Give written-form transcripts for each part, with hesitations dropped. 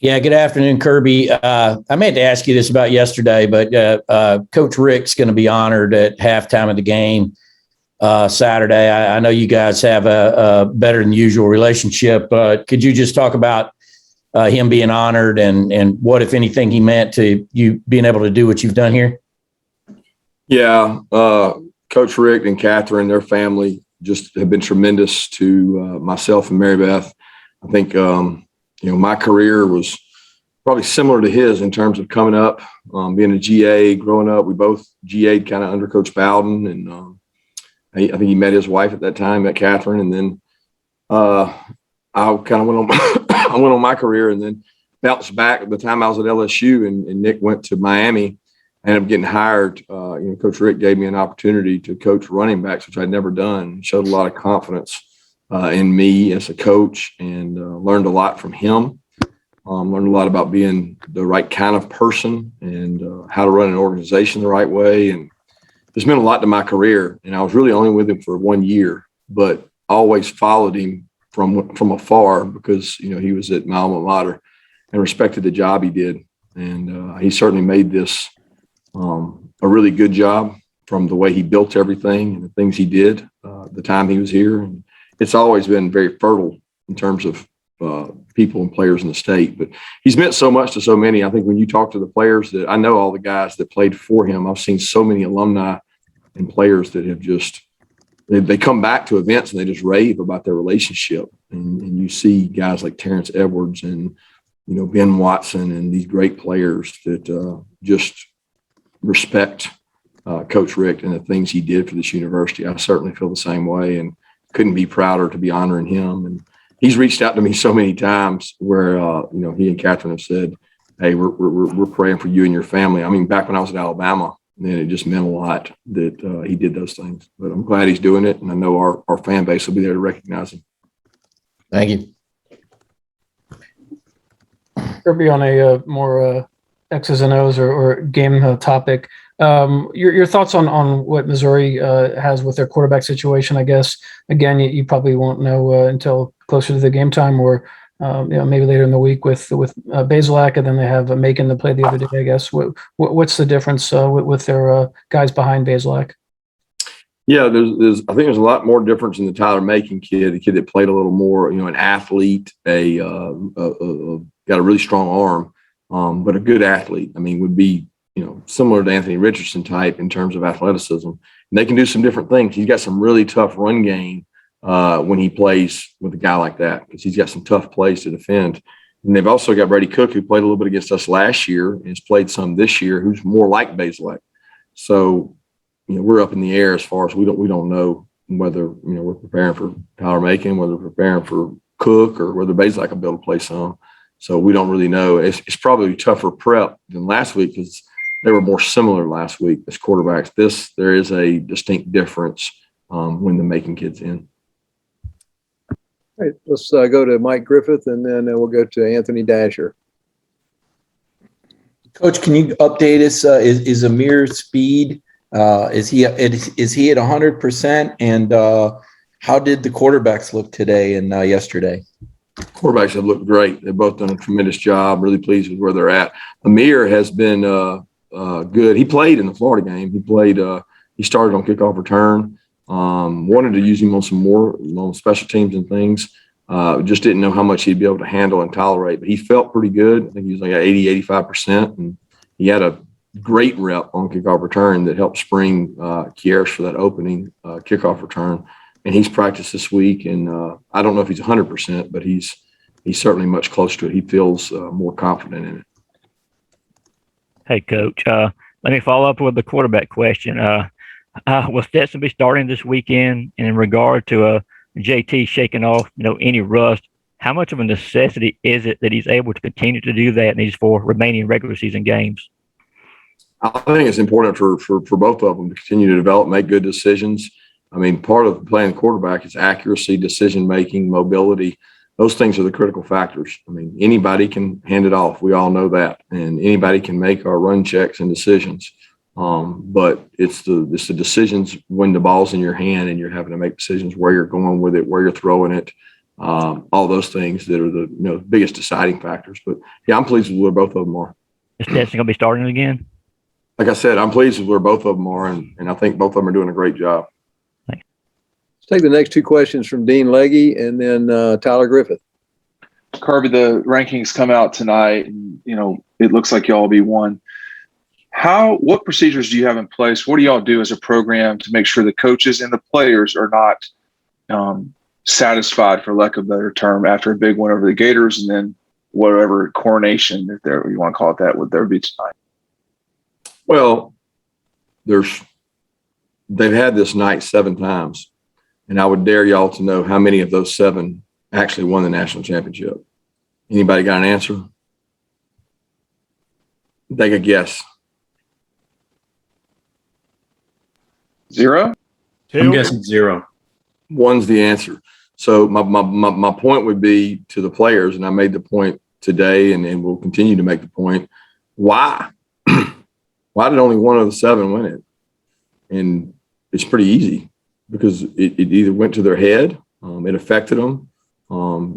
Yeah, good afternoon, Kirby. I meant to ask you this about yesterday, but Coach Richt's going to be honored at halftime of the game Saturday. I know you guys have a better than usual relationship, but could you just talk about him being honored and what, if anything, he meant to you being able to do what you've done here? Yeah, Coach Richt and Catherine, their family just have been tremendous to myself and Mary Beth. I think, my career was probably similar to his in terms of coming up, being a GA, growing up. We both GA'd kind of under Coach Bowden, and I think he met his wife at that time, met Catherine, and then I kind of went on I went on my career and then bounced back. At the time I was at LSU and Nick went to Miami. I ended up getting hired. Coach Richt gave me an opportunity to coach running backs, which I'd never done. He showed a lot of confidence in me as a coach, and learned a lot from him. Learned a lot about being the right kind of person and how to run an organization the right way. And it's meant a lot to my career. And I was really only with him for 1 year, but always followed him from afar because, he was at my alma mater and respected the job he did. And he certainly made this a really good job from the way he built everything and the things he did the time he was here. And it's always been very fertile in terms of people and players in the state. But he's meant so much to so many. I think when you talk to the players that I know, all the guys that played for him, I've seen so many alumni and players that have just they come back to events and they just rave about their relationship. And you see guys like Terrence Edwards and Ben Watson and these great players that just respect Coach Richt and the things he did for this university. I certainly feel the same way and couldn't be prouder to be honoring him. And he's reached out to me so many times where, he and Catherine have said, hey, we're praying for you and your family. I mean, back when I was at Alabama, then it just meant a lot that he did those things. But I'm glad he's doing it, and I know our fan base will be there to recognize him. Thank you. Kirby, on a more X's and O's or game topic, your thoughts on what Missouri has with their quarterback situation. I guess, again, you probably won't know until closer to the game time, or maybe later in the week with Bazelak, and then they have Macon to play the other day, I guess. What's the difference with their guys behind Bazelak? Yeah, I think there's a lot more difference in the Tyler Macon kid, the kid that played a little more, an athlete, got a really strong arm, but a good athlete. I mean, would be, similar to Anthony Richardson type in terms of athleticism. And they can do some different things. He's got some really tough run game when he plays with a guy like that, because he's got some tough plays to defend. And they've also got Brady Cook, who played a little bit against us last year and has played some this year, who's more like Bazelak. So, we're up in the air as far as we don't know whether, we're preparing for Tyler Macon, whether we're preparing for Cook, or whether Bazelak will be able to play some. So we don't really know. It's probably tougher prep than last week because they were more similar last week as quarterbacks. There is a distinct difference when the Macon kid's in. All right, let's go to Mike Griffith, and then we'll go to Anthony Dasher. Coach, can you update us? Is Amir Speed? Is he at 100%? And how did the quarterbacks look today and yesterday? Quarterbacks have looked great. They've both done a tremendous job. Really pleased with where they're at. Amir has been good. He played in the Florida game. He started on kickoff return. Wanted to use him on some more on special teams and things. Just didn't know how much he'd be able to handle and tolerate. But he felt pretty good. I think he was like at 80, 85%. And he had a great rep on kickoff return that helped spring Kieres for that opening kickoff return. And he's practiced this week. And I don't know if he's 100%, but he's certainly much closer to it. He feels more confident in it. Hey, Coach, let me follow up with the quarterback question. Will Stetson be starting this weekend? And in regard to JT shaking off, any rust, how much of a necessity is it that he's able to continue to do that in these 4 remaining regular season games? I think it's important for both of them to continue to develop, make good decisions. I mean, part of playing quarterback is accuracy, decision-making, mobility. Those things are the critical factors. I mean, anybody can hand it off. We all know that. And anybody can make our run checks and decisions. But it's the decisions when the ball's in your hand and you're having to make decisions where you're going with it, where you're throwing it, all those things that are the biggest deciding factors. But yeah, I'm pleased with where both of them are. Is Stetson going to be starting again? Like I said, I'm pleased with where both of them are, and I think both of them are doing a great job. Let's take the next two questions from Dean Legge and then Tyler Griffith. Kirby, the rankings come out tonight, and it looks like y'all will be one. What procedures do you have in place? What do y'all do as a program to make sure the coaches and the players are not satisfied, for lack of a better term, after a big win over the Gators and then whatever coronation, if you want to call it that, would there be tonight? Well, they've had this night 7 times, and I would dare y'all to know how many of those 7 actually won the national championship. Anybody got an answer? Take a guess. 0? I'm guessing 0. 1's the answer. So my point would be to the players, and I made the point today and will continue to make the point, why? Why did only 1 of the 7 win it? And it's pretty easy because it either went to their head, it affected them,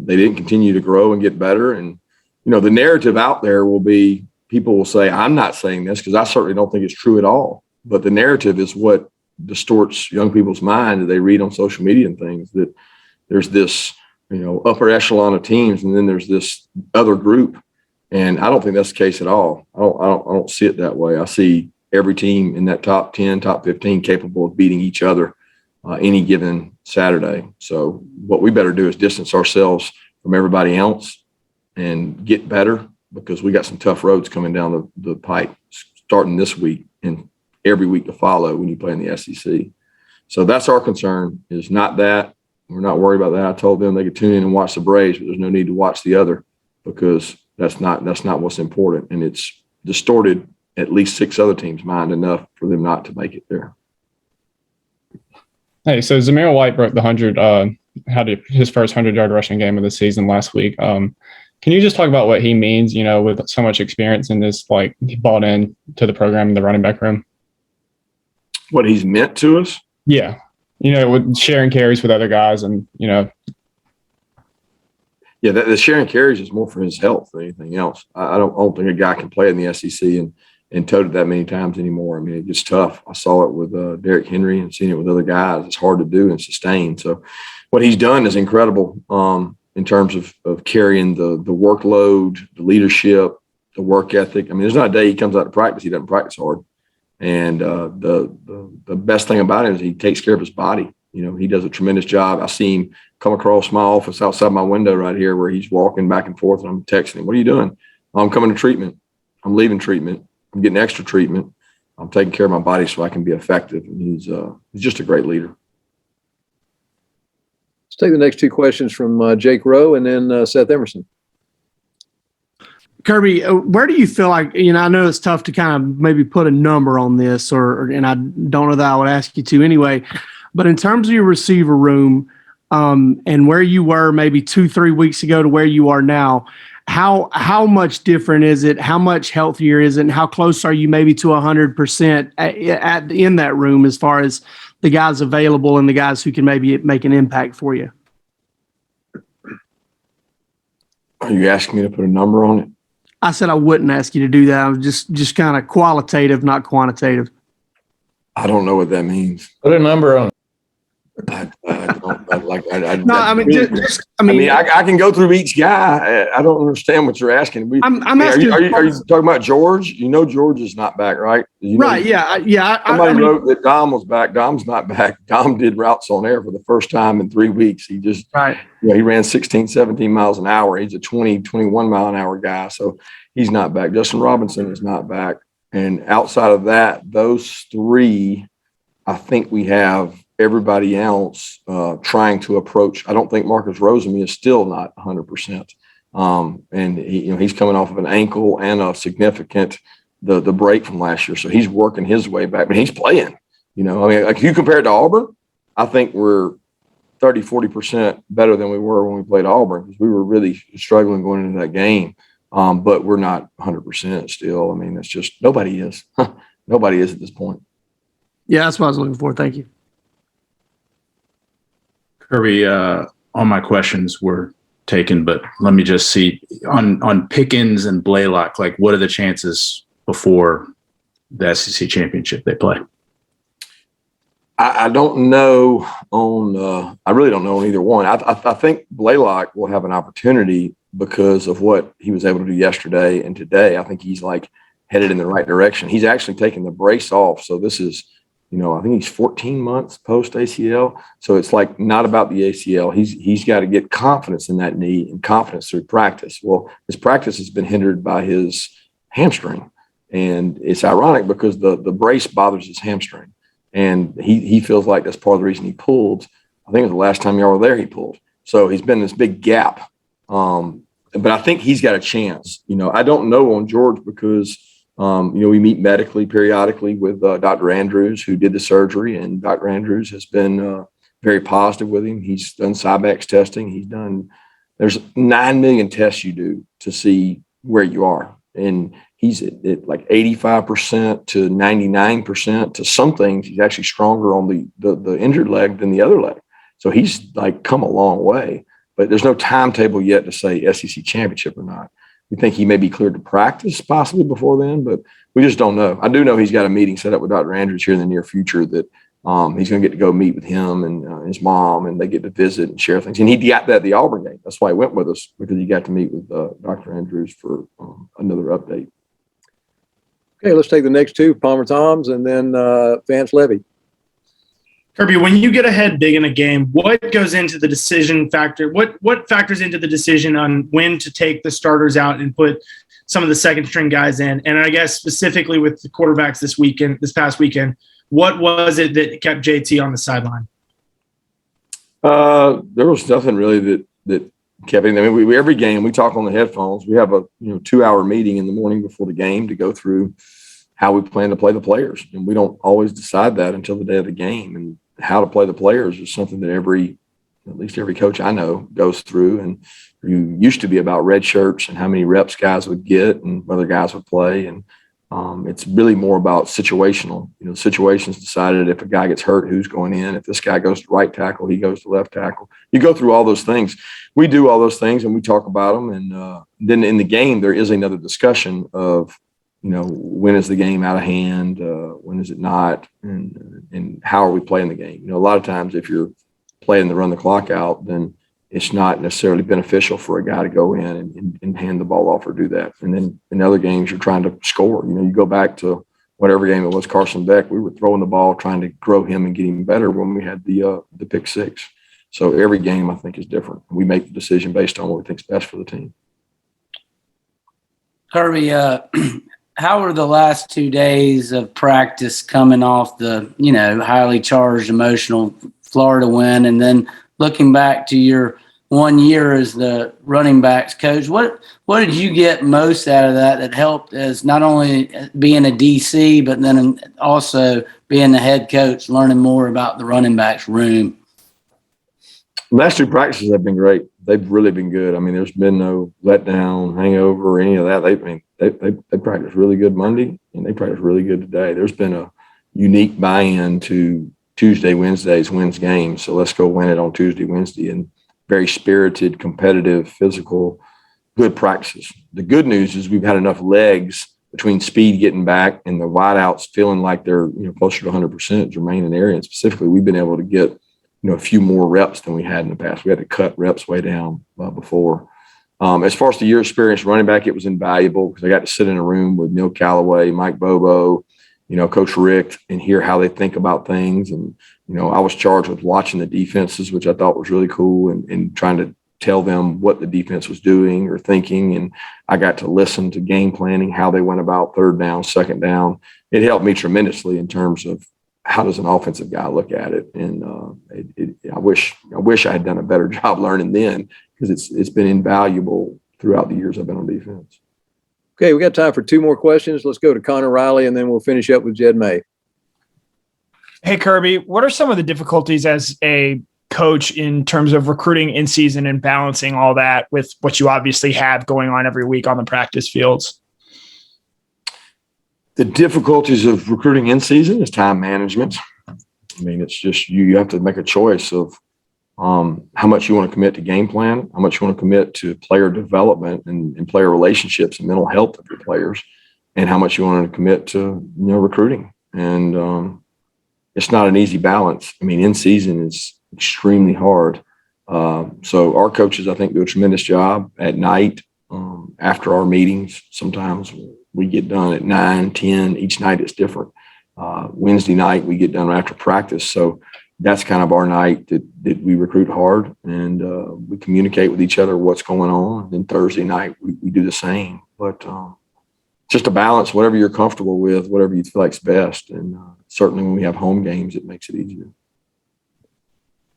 they didn't continue to grow and get better. And, the narrative out there will be, people will say, I'm not saying this because I certainly don't think it's true at all. But the narrative is what distorts young people's mind that they read on social media and things, that there's this, upper echelon of teams, and then there's this other group. And I don't think that's the case at all. I don't see it that way. I see every team in that top 10, top 15 capable of beating each other any given Saturday. So what we better do is distance ourselves from everybody else and get better, because we got some tough roads coming down the pipe starting this week and every week to follow when you play in the SEC. So that's our concern, is not that. We're not worried about that. I told them they could tune in and watch the Braves, but there's no need to watch the other, because that's not what's important. And it's distorted at least 6 other teams' mind enough for them not to make it there. Hey, so Zamir White broke the 100, had his first 100-yard rushing game of the season last week. Can you just talk about what he means, with so much experience in this, he bought in to the program in the running back room? What he's meant to us? Yeah. With sharing carries with other guys and, Yeah, the sharing carries is more for his health than anything else. I don't think a guy can play in the SEC and tote it that many times anymore. I mean, it gets tough. I saw it with Derrick Henry and seen it with other guys. It's hard to do and sustain. So what he's done is incredible in terms of carrying the workload, the leadership, the work ethic. I mean, there's not a day he comes out to practice he doesn't practice hard. And the best thing about him is he takes care of his body. He does a tremendous job. I see him come across my office outside my window right here where he's walking back and forth, and I'm texting him, "What are you doing?" "I'm coming to treatment. I'm leaving treatment. I'm getting extra treatment. I'm taking care of my body so I can be effective." And he's just a great leader. Let's take the next two questions from Jake Rowe and then Seth Emerson. Kirby, where do you feel like, I know it's tough to kind of maybe put a number on this, and I don't know that I would ask you to anyway, but in terms of your receiver room and where you were maybe 2-3 weeks ago to where you are now, how much different is it? How much healthier is it? And how close are you maybe to 100% in that room as far as the guys available and the guys who can maybe make an impact for you? Are you asking me to put a number on it? I said I wouldn't ask you to do that. I was just kind of qualitative, not quantitative. I don't know what that means. Put a number on it. I can go through each guy. I don't understand what you're asking. I'm asking. Are you talking about George? George is not back, right? Right. Yeah. Somebody wrote that Dom was back. Dom's not back. Dom did routes on air for the first time in 3 weeks. He just, he ran 16, 17 miles an hour. He's a 20, 21 mile an hour guy. So he's not back. Justin Robinson is not back. And outside of that, those 3, I think we have everybody else trying to approach. I don't think Marcus Rosemy is still not 100%. And he's coming off of an ankle and a significant, the break from last year. So he's working his way back, but he's playing, like if you compare it to Auburn, I think we're 30, 40% better than we were when we played Auburn, because we were really struggling going into that game. But we're not 100% still. I mean, it's just, nobody is. Nobody is at this point. Yeah, that's what I was looking for. Thank you. Kirby, all my questions were taken, but let me just see on Pickens and Blaylock, like what are the chances before the SEC championship they play? I don't know on I really don't know on either one. I think Blaylock will have an opportunity because of what he was able to do yesterday and today. I think he's like headed in the right direction. He's actually taken the brace off. So this is, I think he's 14 months post ACL. So it's like not about the ACL. He's got to get confidence in that knee and confidence through practice. Well, his practice has been hindered by his hamstring. And it's ironic because the brace bothers his hamstring. And he feels like that's part of the reason he pulled. I think it was the last time y'all were there, he pulled. So he's been in this big gap. But I think he's got a chance. I don't know on George because, we meet medically periodically with Dr. Andrews, who did the surgery. And Dr. Andrews has been very positive with him. He's done Cybex testing. There's 9 million tests you do to see where you are. And he's at like 85% to 99% to some things. He's actually stronger on the injured leg than the other leg. So he's like come a long way, but there's no timetable yet to say SEC championship or not. We think he may be cleared to practice possibly before then, but we just don't know. I do know he's got a meeting set up with Dr. Andrews here in the near future that he's going to get to go meet with him and his mom, and they get to visit and share things. And he got that at the Auburn game. That's why he went with us, because he got to meet with Dr. Andrews for another update. Okay, let's take the next two, Palmer Toms and then Vance Levy. Kirby, when you get ahead big in a game, what goes into the decision factor? What factors into the decision on when to take the starters out and put some of the second string guys in? And I guess specifically with the quarterbacks this past weekend, what was it that kept JT on the sideline? There was nothing really that kept him. I mean, every game we talk on the headphones. We have a 2-hour meeting in the morning before the game to go through how we plan to play the players, and we don't always decide that until the day of the game. And how to play the players is something that at least every coach I know goes through. And you used to be about red shirts and how many reps guys would get and whether guys would play. And it's really more about situational. Situations decided if a guy gets hurt, who's going in. If this guy goes to right tackle, he goes to left tackle. You go through all those things. We do all those things and we talk about them. And then in the game, there is another discussion of, when is the game out of hand? When is it not? And how are we playing the game? A lot of times if you're playing to run the clock out, then it's not necessarily beneficial for a guy to go in and hand the ball off or do that. And then in other games, you're trying to score. You go back to whatever game it was, Carson Beck, we were throwing the ball, trying to grow him and get him better when we had the pick six. So every game, I think, is different. We make the decision based on what we think is best for the team. Kirby, how are the last 2 days of practice coming off the, highly charged, emotional Florida win, and then looking back to your 1 year as the running backs coach? What did you get most out of that helped as not only being a DC, but then also being the head coach, learning more about the running backs room? Last 2 practices have been great. They've really been good. I mean, there's been no letdown, hangover, or any of that. They practiced really good Monday, and they practiced really good today. There's been a unique buy-in to Tuesday, Wednesdays, wins games. So let's go win it on Tuesday, Wednesday, and very spirited, competitive, physical, good practices. The good news is we've had enough legs between speed getting back and the wideouts feeling like they're closer to 100%. Jermaine and Arian specifically, we've been able to get a few more reps than we had in the past. We had to cut reps way down before. As far as the year experience running back, it was invaluable because I got to sit in a room with Neil Callaway, Mike Bobo, Coach Richt, and hear how they think about things. And, I was charged with watching the defenses, which I thought was really cool, and trying to tell them what the defense was doing or thinking. And I got to listen to game planning, how they went about third down, second down. It helped me tremendously in terms of how does an offensive guy look at it. And I wish I had done a better job learning then, because it's been invaluable throughout the years I've been on defense. Okay, we got time for 2 more questions. Let's go to Connor Riley, and then we'll finish up with Jed May. Hey, Kirby, what are some of the difficulties as a coach in terms of recruiting in season and balancing all that with what you obviously have going on every week on the practice fields? The difficulties of recruiting in season is time management. I mean, it's just you have to make a choice of, how much you want to commit to game plan, how much you want to commit to player development and player relationships and mental health of your players, and how much you want to commit to recruiting. And it's not an easy balance. I mean, in season is extremely hard. So our coaches, I think, do a tremendous job at night after our meetings. Sometimes we get done at 9, 10. Each night it's different. Wednesday night we get done after practice. So that's kind of our night that we recruit hard and we communicate with each other what's going on. And then Thursday night we do the same. But just a balance, whatever you're comfortable with, whatever you feel like's best. And certainly when we have home games, it makes it easier.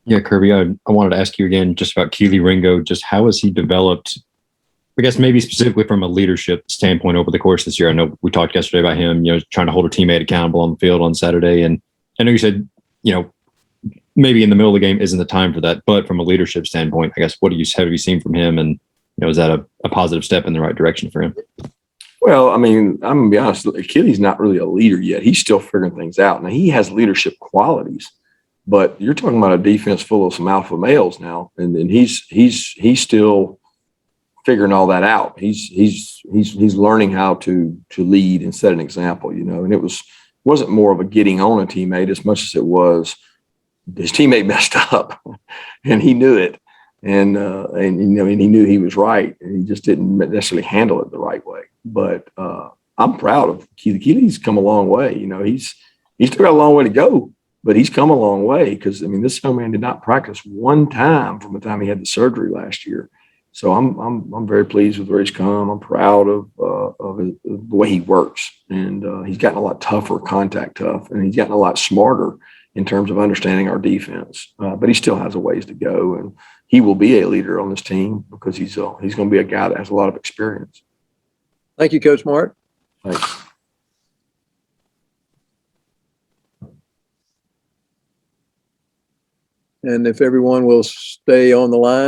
Yeah, Kirby, I wanted to ask you again just about Keely Ringo. Just how has he developed, I guess maybe specifically from a leadership standpoint over the course of this year? I know we talked yesterday about him, trying to hold a teammate accountable on the field on Saturday. And I know you said, maybe in the middle of the game isn't the time for that. But from a leadership standpoint, I guess, what have you seen from him? And, is that a positive step in the right direction for him? Well, I mean, I'm going to be honest, Keely's not really a leader yet. He's still figuring things out. Now, he has leadership qualities. But you're talking about a defense full of some alpha males now, and he's still figuring all that out. He's learning how to lead and set an example, And it wasn't more of a getting on a teammate as much as it was his teammate messed up, and he knew it, and he knew he was right, and he just didn't necessarily handle it the right way. But I'm proud of Keely. Keely's come a long way. He's still got a long way to go. But he's come a long way because, this young man did not practice one time from the time he had the surgery last year. So I'm very pleased with where he's come. I'm proud of the way he works. And he's gotten a lot tougher, contact tough, and he's gotten a lot smarter in terms of understanding our defense. But he still has a ways to go. And he will be a leader on this team because he's going to be a guy that has a lot of experience. Thank you, Coach Smart. Thanks. And if everyone will stay on the line.